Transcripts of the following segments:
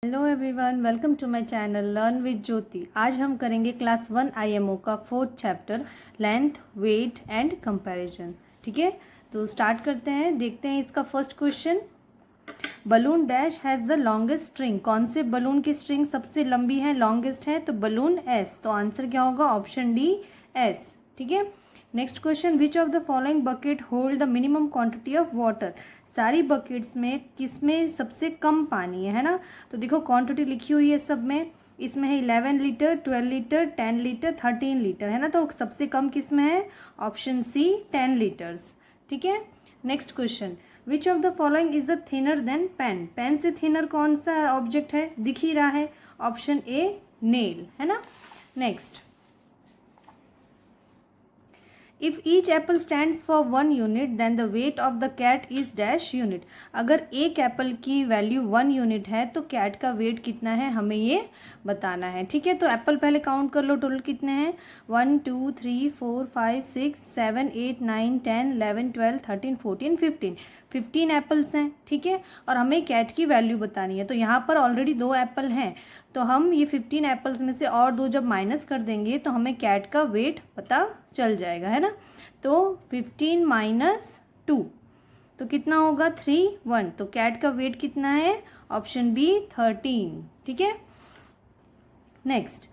Hello everyone, welcome to my channel learn with Jyoti. आज हम करेंगे क्लास 1 आईएमओ का 4th chapter length, weight and comparison. ठीक है, तो स्टार्ट करते हैं। देखते हैं इसका first question. Balloon dash has the longest string. कौन से बलून की स्ट्रिंग सबसे लंबी है, लॉन्गेस्ट है? तो बलून एस। तो आंसर क्या होगा? Option D, S. ठीक है, next question. Which of the following bucket hold the minimum quantity of water. सारी बकेट्स में किसमें सबसे कम पानी है ना? तो देखो क्वांटिटी लिखी हुई है सब में। इसमें है 11 लीटर, 12 लीटर, 10 लीटर, 13 लीटर, है ना? तो सबसे कम किसमें है? Option C, 10 litres. ठीक है, next question. Which of the following is the thinner than pen. Pen से थिनर कौन सा ऑब्जेक्ट है? दिख ही रहा है, ऑप्शन ए, नेल, है ना? Next. If each apple stands for 1 unit then the weight of the cat is dash unit. अगर एक एप्पल की वैल्यू 1 यूनिट है तो कैट का वेट कितना है, हमें ये बताना है। ठीक है, तो एप्पल पहले काउंट कर लो, टोटल कितने हैं? 1 2 3 4 5 6 7 8 9 10 11 12 13 14 15 15 एप्पल्स हैं। ठीक है, और हमें कैट की वैल्यू बतानी है। तो यहाँ पर ऑलरेडी 2 एप्पल हैं, तो हम ये 15 एप्पल्स में से और 2 जब माइनस कर देंगे तो हमें कैट का वेट पता चल जाएगा, है ना? तो 15 माइनस 2 तो कितना होगा? 3 1। तो कैट का वेट कितना है? Option B, 13। ठीक है, next.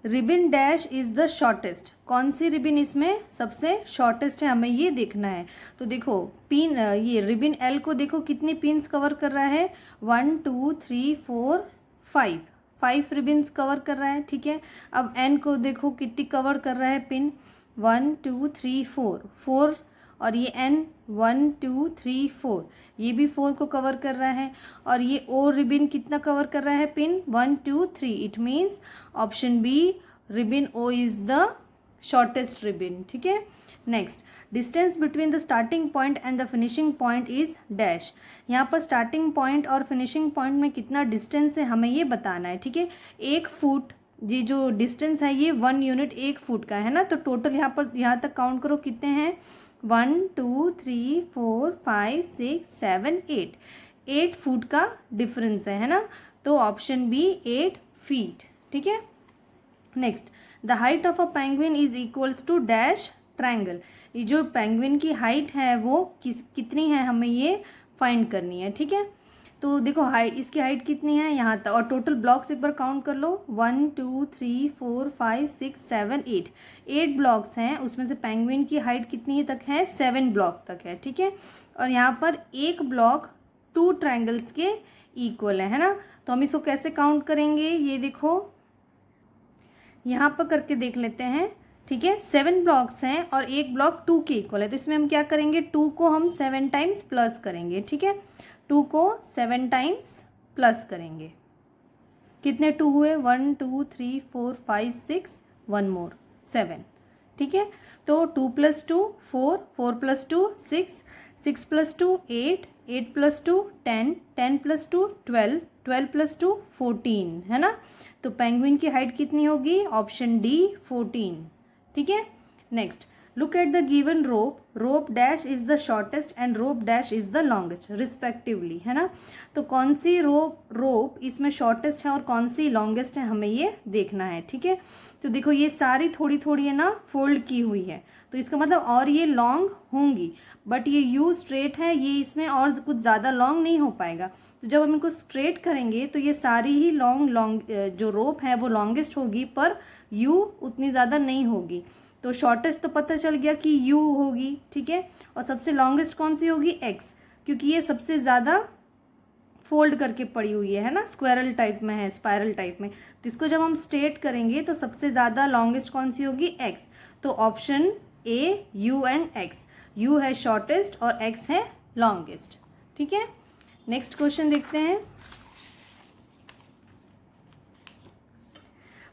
Ribbon dash is the shortest. कौन सी रिबिन इसमें सबसे शॉर्टेस्ट है, हमें ये देखना है। तो देखो पिन, ये रिबिन एल को देखो कितने पिन्स कवर कर रहा है? 1 2 3 4 5 5 रिबिन्स कवर कर रहा है। ठीक है, अब एन को देखो कितनी कवर कर रहा है पिन? 1 2 3 4 4, और ये एन 1 2 3 4, ये भी 4 को कवर कर रहा है। और ये ओ रिबिन कितना कवर कर रहा है pin? 1 2 3। It means option B, ribbon O is the shortest ribbon. ठीक है, next. Distance between the starting point and the finishing point is dash. यहाँ पर स्टार्टिंग पॉइंट और फिनिशिंग पॉइंट में कितना डिस्टेंस है, हमें ये बताना है। ठीक है, 1 फुट, ये जो डिस्टेंस है ये 1 यूनिट 1 फुट का है ना? तो टोटल यहाँ पर यहाँ तक काउंट करो कितने हैं? 1 2 3 4 5 6 7 8 8 फुट का डिफरेंस है ना? तो ऑप्शन बी, 8 फीट। ठीक है, next. The height of a penguin is equals to dash triangle. ये जो पेंगुइन की हाइट है वो कितनी है, हमें ये फाइंड करनी है। ठीक है, तो देखो हाइट, इसकी हाइट कितनी है यहाँ तक, और टोटल ब्लॉक्स एक बार काउंट कर लो। 1 2 3 4 5 6 7 8 8 ब्लॉक्स हैं, उसमें से पेंगुइन की हाइट कितनी तक है? 7 ब्लॉक तक है। ठीक है, और यहाँ पर एक ब्लॉक 2 ट्रायंगल्स के इक्वल है ना? तो हम इसको कैसे काउंट करेंगे, ये देखो यहाँ पर करके देख लेते हैं। ठीक है, 7 ब्लॉक्स हैं और एक ब्लॉक 2 के इक्वल है, तो इसमें हम क्या करेंगे? 2 को हम 7 टाइम्स प्लस करेंगे। ठीक है, 2 को 7 टाइम्स प्लस करेंगे। कितने 2 हुए? 1 2 3 4 5 6, 1 मोर 7। ठीक है, तो 2 + 2 4, 4 + 2 6, 6 + 2 8, 8 + 2 10, 10 + 2 12, 12 + 2 14, है ना? तो पेंगुइन की हाइट कितनी होगी? Option D, 14। ठीक है, next. Look at the given rope, rope dash is the shortest and rope dash is the longest respectively, है ना? तो कौन सी रोप इसमें शॉर्टेस्ट है और कौन सी लॉन्गेस्ट है, हमें ये देखना है। ठीक है, तो देखो ये सारी थोड़ी थोड़ी है ना फोल्ड की हुई है, तो इसका मतलब और ये लॉन्ग होंगी, बट ये यू स्ट्रेट है, ये इसमें और कुछ ज़्यादा लॉन्ग नहीं हो पाएगा। तो जब हम इनको स्ट्रेट करेंगे तो ये सारी ही लॉन्ग जो रोप है वो लॉन्गेस्ट होगी, पर यू उतनी ज़्यादा नहीं होगी। तो शॉर्टेस्ट तो पता चल गया कि यू होगी। ठीक है, और सबसे लॉन्गेस्ट कौन सी होगी? एक्स, क्योंकि ये सबसे ज़्यादा फोल्ड करके पड़ी हुई है ना, स्क्वायरल टाइप में है, स्पाइरल टाइप में। तो इसको जब हम स्ट्रेट करेंगे तो सबसे ज़्यादा लॉन्गेस्ट कौन सी होगी? एक्स। तो option A, you and x. You है शॉर्टेस्ट और एक्स है लॉन्गेस्ट। ठीक है, नेक्स्ट क्वेश्चन देखते हैं।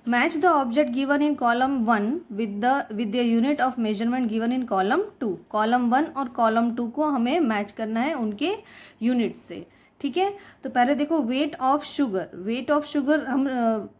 Match the object given in column 1 with the unit of measurement given in column 2। Column 1 और कॉलम 2 को हमें मैच करना है उनके यूनिट से। ठीक है, तो पहले देखो weight of sugar. Weight of sugar हम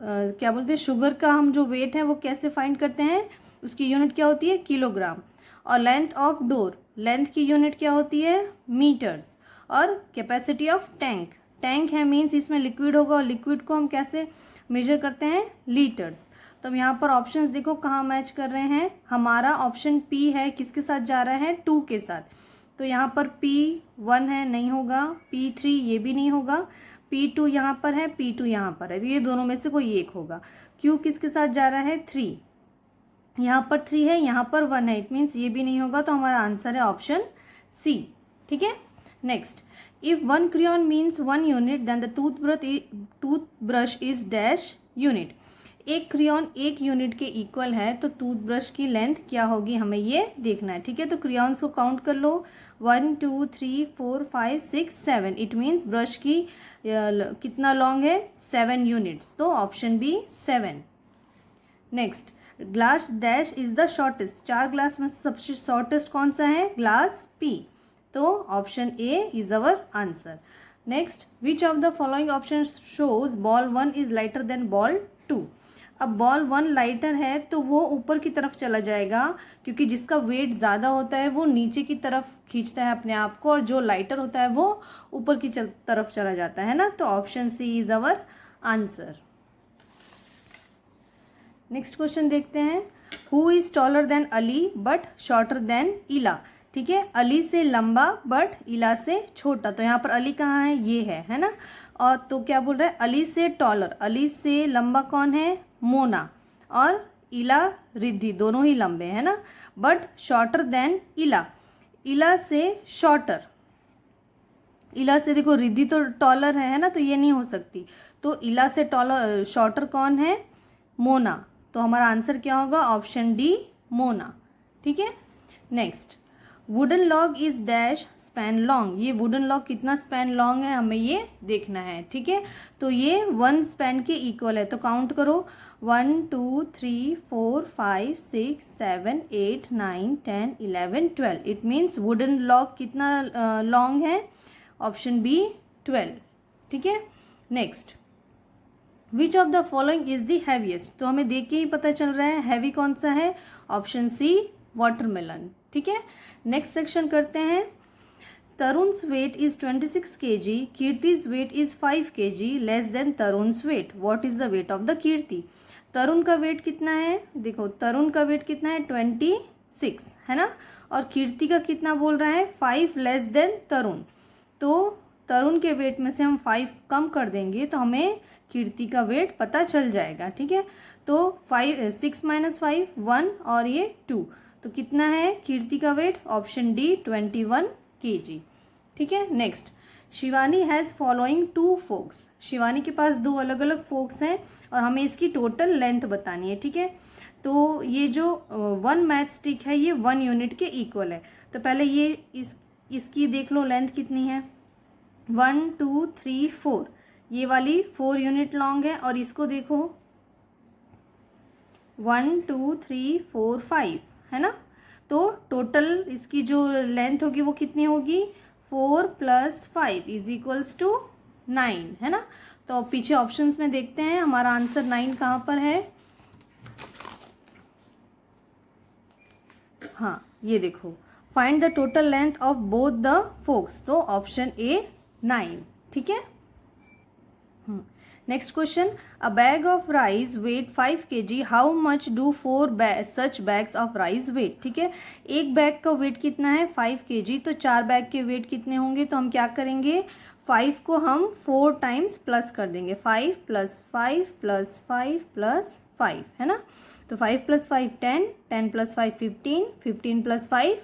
क्या बोलते हैं? शुगर का हम जो वेट है वो कैसे फाइंड करते हैं? उसकी यूनिट क्या होती है? किलोग्राम। और लेंथ ऑफ डोर, लेंथ की यूनिट क्या होती है? मीटर्स। और कैपेसिटी ऑफ टैंक, टैंक है मीन्स इसमें लिक्विड होगा, और लिक्विड को हम कैसे मेजर करते हैं, लीटर्स। तो अब यहाँ पर ऑप्शंस देखो कहाँ मैच कर रहे हैं, हमारा ऑप्शन पी है, किसके साथ जा रहा है, 2 के साथ। तो यहाँ पर P1 है, नहीं होगा, P3 ये भी नहीं होगा, P2 यहाँ पर है, P2 यहाँ पर है, तो ये दोनों में से कोई एक होगा। Q किसके साथ जा रहा है, 3, यहाँ पर 3 है, यहाँ पर 1 है, इट मीन्स ये भी नहीं होगा, तो हमारा आंसर है ऑप्शन सी। ठीक है, next, if 1 crayon means 1 unit then the toothbrush is dash unit. एक क्रेयॉन 1 यूनिट के इक्वल है तो टूथब्रश की लेंथ क्या होगी, हमें ये देखना है। ठीक है, तो क्रेयॉन्स को काउंट कर लो, 1 2 3 4 5 6 7, इट मीन्स ब्रश की कितना लॉन्ग है, 7 यूनिट्स, तो option B 7। Next, glass dash is the shortest, 4 glass में सबसे शॉर्टेस्ट कौन सा है, ग्लास पी, तो option A is our answer. Next, which of the following option shows ball 1 is lighter than ball 2। अब ball 1 lighter है तो वो ऊपर की तरफ चला जाएगा, क्योंकि जिसका वेट ज़्यादा होता है वो नीचे की तरफ खींचता है अपने आप को, और जो लाइटर होता है वो ऊपर की तरफ चला जाता है ना, तो option C is our answer. Next question देखते हैं, who is taller than Ali but shorter than Ila. ठीक है, अली से लंबा बट इला से छोटा, तो यहाँ पर अली कहाँ है, ये है ना, और तो क्या बोल रहा है, अली से टॉलर, अली से लंबा कौन है, मोना, और इला रिद्धि, दोनों ही लंबे हैं ना, बट शॉर्टर देन इला, इला से शॉर्टर, इला से देखो रिद्धि तो टॉलर है ना, तो ये नहीं हो सकती, तो इला से टॉलर शॉर्टर कौन है, मोना, तो हमारा आंसर क्या होगा, ऑप्शन डी मोना। ठीक है, next, wooden log is dash span long, ये वुडन लॉग कितना स्पैन लॉन्ग है हमें ये देखना है। ठीक है, तो ये 1 स्पैन के इक्वल है, तो काउंट करो, 1 2 3 4 5 6 7 8 9 10 11 12, इट मीन्स वुडन लॉग कितना लॉन्ग है, ऑप्शन बी 12। ठीक है, next, which of the following is the heaviest, तो हमें देख के ही पता चल रहा है हैवी कौन सा है, ऑप्शन सी वाटरमेलन। ठीक है, नेक्स्ट सेक्शन करते हैं, Tarun's weight is 26 kg, Kirti's weight is 5 kg less than Tarun's weight, what is the weight of the Kirti. Tarun का वेट कितना है, देखो तरुण का वेट कितना है, 26 है ना, और कीर्ति का कितना बोल रहा है, 5 लेस देन तरुण, तो तरुण के वेट में से हम 5 कम कर देंगे तो हमें कीर्ति का वेट पता चल जाएगा। ठीक है, तो 6 - 5 1 और ये 2, तो कितना है कीर्ति का वेट, ऑप्शन डी 21 kg। ठीक है, next, Shivani has following 2 forks, Shivani के पास 2 अलग अलग फोक्स हैं और हमें इसकी टोटल लेंथ बतानी है। ठीक है, तो ये जो 1 मैच स्टिक है ये 1 यूनिट के इक्वल है, तो पहले ये इसकी देख लो लेंथ कितनी है, 1 2 3 4, ये वाली 4 यूनिट लॉन्ग है, और इसको देखो 1 2 3 4 5 है ना, तो टोटल इसकी जो लेंथ होगी वो कितनी होगी, 4 + 5 इज इक्वल्स टू 9 है ना। तो पीछे ऑप्शंस में देखते हैं हमारा आंसर 9 कहाँ पर है, हाँ ये देखो, find the total length of both the forks, तो ऑप्शन ए 9। ठीक है, next question, a bag of rice weight 5 kg, how much do 4 such bags of rice weight. ठीक है, एक बैग का वेट कितना है 5 kg, तो 4 बैग के वेट कितने होंगे, तो हम क्या करेंगे 5 को हम 4 टाइम्स प्लस कर देंगे, 5 + 5 + 5 + 5 है ना, तो 5 + 5 10, 10 + 5 15, 15 + 5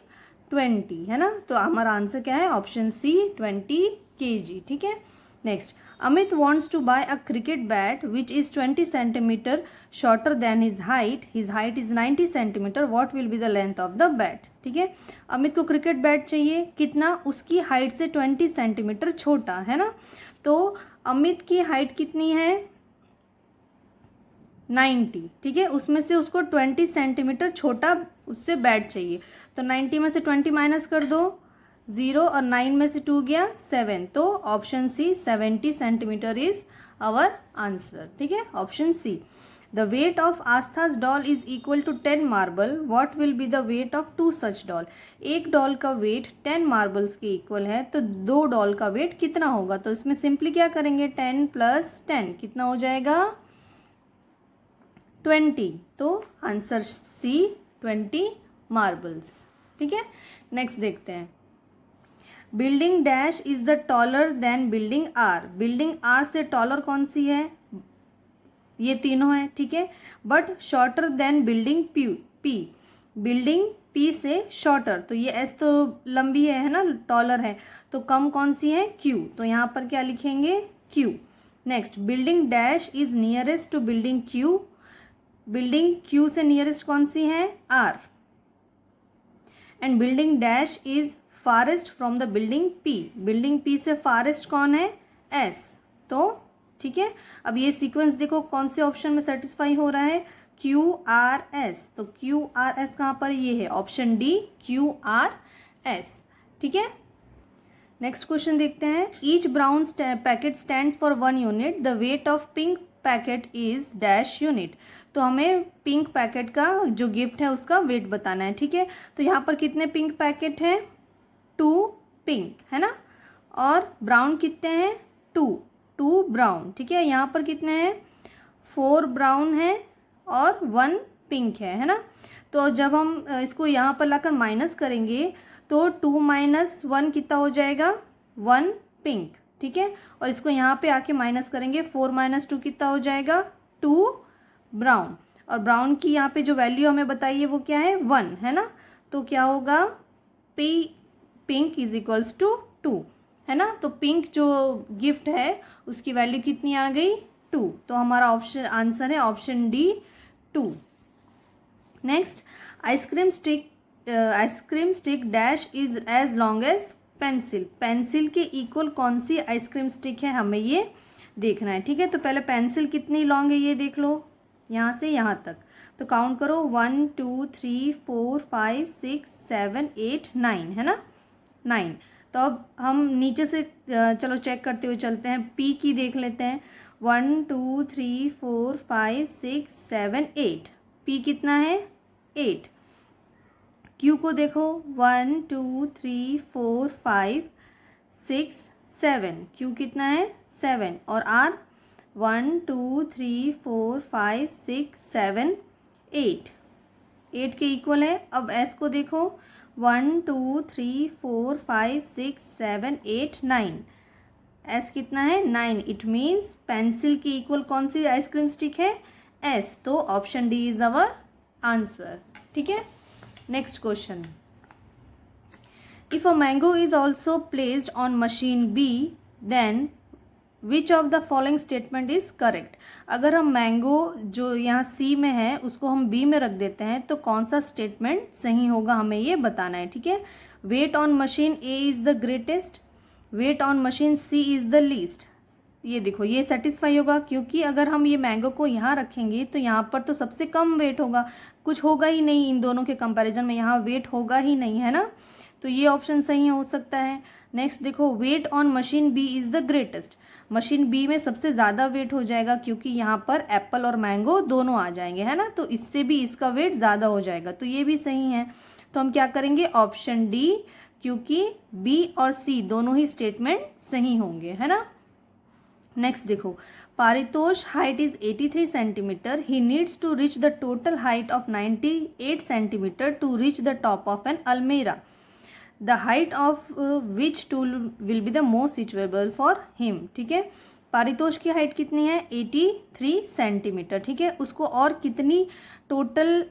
20 है ना, तो हमारा आंसर क्या है, ऑप्शन सी 20 kg। ठीक है, next, Amit wants to buy a cricket bat which is 20 centimeter shorter than his height. His height is 90 centimeter. What will be the length of the bat? ठीक है, अमित को क्रिकेट बैट चाहिए कितना, उसकी height से 20 centimetre छोटा है ना, तो अमित की हाइट कितनी है 90, ठीक है, उसमें से उसको 20 सेंटीमीटर छोटा उससे बैट चाहिए, तो 90 में से 20 माइनस कर दो, 0 और 9 में से 2 गया 7, तो option C 70 centimetre is our answer. ठीक है, option C. The weight of Aastha's doll is equal to 10 marble, what will be the weight of 2 such doll. एक डॉल का वेट 10 मार्बल्स के इक्वल है, तो 2 डॉल का वेट कितना होगा। तो इसमें सिंपली क्या करेंगे, 10 + 10 कितना हो जाएगा 20। तो आंसर सी 20 मार्बल्स। ठीक है, नेक्स्ट देखते हैं। Building dash is the taller than building R. Building R से टॉलर कौन सी है, ये तीनों है, ठीक है, but shorter than building P. Building P से शॉर्टर, तो ये एस तो लंबी है ना, टॉलर है, तो कम कौन सी है क्यू, तो यहाँ पर क्या लिखेंगे Q. Next, building dash is nearest to building Q. Building Q से नियरेस्ट कौन सी है R. And building dash is farthest from the building P. Building P से फारेस्ट कौन है एस। तो ठीक है, अब ये सीक्वेंस देखो कौन से ऑप्शन में सेटिस्फाई हो रहा है, क्यू आर एस। तो क्यू आर एस कहाँ पर, ये है option D Q R S. ठीक है, नेक्स्ट क्वेश्चन देखते हैं। Each brown packet stands for 1 unit, the weight of pink packet is dash unit. तो हमें पिंक पैकेट का जो गिफ्ट है उसका वेट बताना है। ठीक है, तो यहाँ पर कितने पिंक पैकेट हैं, 2 पिंक है ना, और ब्राउन कितने हैं 2 ब्राउन। ठीक है, यहाँ पर कितने हैं 4 ब्राउन है और 1 पिंक है ना। तो जब हम इसको यहाँ पर लाकर माइनस करेंगे तो 2 - 1 कितना हो जाएगा 1 पिंक। ठीक है, और इसको यहाँ पे आके माइनस करेंगे, 4 - 2 कितना हो जाएगा 2 ब्राउन। और ब्राउन की यहाँ पे जो वैल्यू हमें बताइए वो क्या है 1 है ना। तो क्या होगा पिंक इज इक्वल्स टू 2 है ना। तो पिंक जो गिफ्ट है उसकी वैल्यू कितनी आ गई 2। तो हमारा ऑप्शन आंसर है option D 2। Next, ice cream stick dash is as long as pencil. Pencil के इक्वल कौन सी आइसक्रीम स्टिक है, हमें ये देखना है। ठीक है, तो पहले पेंसिल कितनी लॉन्ग है ये देख लो, यहाँ से यहाँ तक। तो काउंट करो 1 2 3 4 5 6 7 8 9 है ना 9। तो अब हम नीचे से चलो चेक करते हुए चलते हैं, पी की देख लेते हैं 1 2 3 4 5 6 7 8। पी कितना है 8। क्यू को देखो 1 2 3 4 5 6 7। क्यू कितना है 7। और आर 1 2 3 4 5 6 7 8 के इक्वल है। अब एस को देखो 1 2 3 4 5 6 7 8 9। एस कितना है 9। इट मीन्स पेंसिल की इक्वल कौन सी आइसक्रीम स्टिक है एस। तो option D is our answer. ठीक है, next question. If a mango is also placed on machine B then which of the following statement is correct. अगर हम mango जो यहाँ सी में है उसको हम बी में रख देते हैं तो कौन सा स्टेटमेंट सही होगा, हमें ये बताना है। ठीक है, weight on machine A is the greatest, weight on machine C is the least. ये देखो ये सेटिस्फाई होगा, क्योंकि अगर हम ये मैंगो को यहाँ रखेंगे तो यहाँ पर तो सबसे कम वेट होगा, कुछ होगा ही नहीं इन दोनों के कंपैरिजन में, यहाँ वेट होगा ही नहीं है ना। तो ये ऑप्शन सही हो सकता है। नेक्स्ट देखो, weight on machine B is the greatest. Machine B में सबसे ज़्यादा वेट हो जाएगा, क्योंकि यहाँ पर एप्पल और मैंगो दोनों आ जाएंगे है ना, तो इससे भी इसका वेट ज़्यादा हो जाएगा, तो ये भी सही है। तो हम क्या करेंगे ऑप्शन डी, क्योंकि बी और सी दोनों ही स्टेटमेंट सही होंगे है ना। नेक्स्ट देखो, Paritosh height is 83 centimetre, he needs to reach the total height of 98 centimetre to reach the top of an अलमीरा, the height of which tool will be the most suitable for him. ठीक है, पारितोष की height कितनी है 83 centimetre. ठीक है, उसको और कितनी टोटल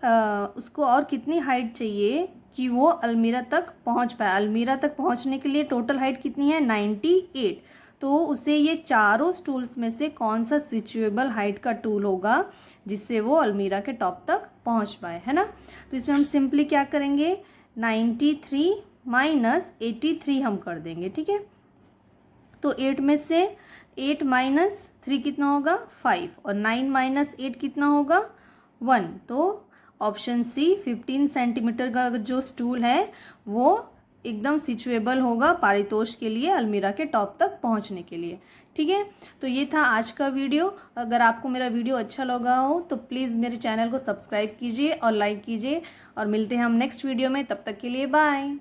उसको और कितनी हाइट चाहिए कि वो अलमीरा तक पहुंच पाए। अलमीरा तक पहुंचने के लिए टोटल हाइट कितनी है 98। तो उसे ये चारों स्टूल्स में से कौन सा सिचुएबल हाइट का टूल होगा जिससे वो अलमीरा के टॉप तक पहुंच पाए है ना। तो इसमें हम सिंपली क्या करेंगे 93 माइनस 83 हम कर देंगे। ठीक है, तो 8 में से 8 माइनस 3 कितना होगा 5, और 9 माइनस 8 कितना होगा 1। तो ऑप्शन सी 15 सेंटीमीटर का जो स्टूल है वो एकदम सिचुएबल होगा पारितोष के लिए अलमीरा के टॉप तक तक पहुंचने के लिए। ठीक है, तो ये था आज का वीडियो। अगर आपको मेरा वीडियो अच्छा लगा हो तो प्लीज़ मेरे चैनल को सब्सक्राइब कीजिए और लाइक कीजिए, और मिलते हैं हम नेक्स्ट वीडियो में। तब तक के लिए बाय।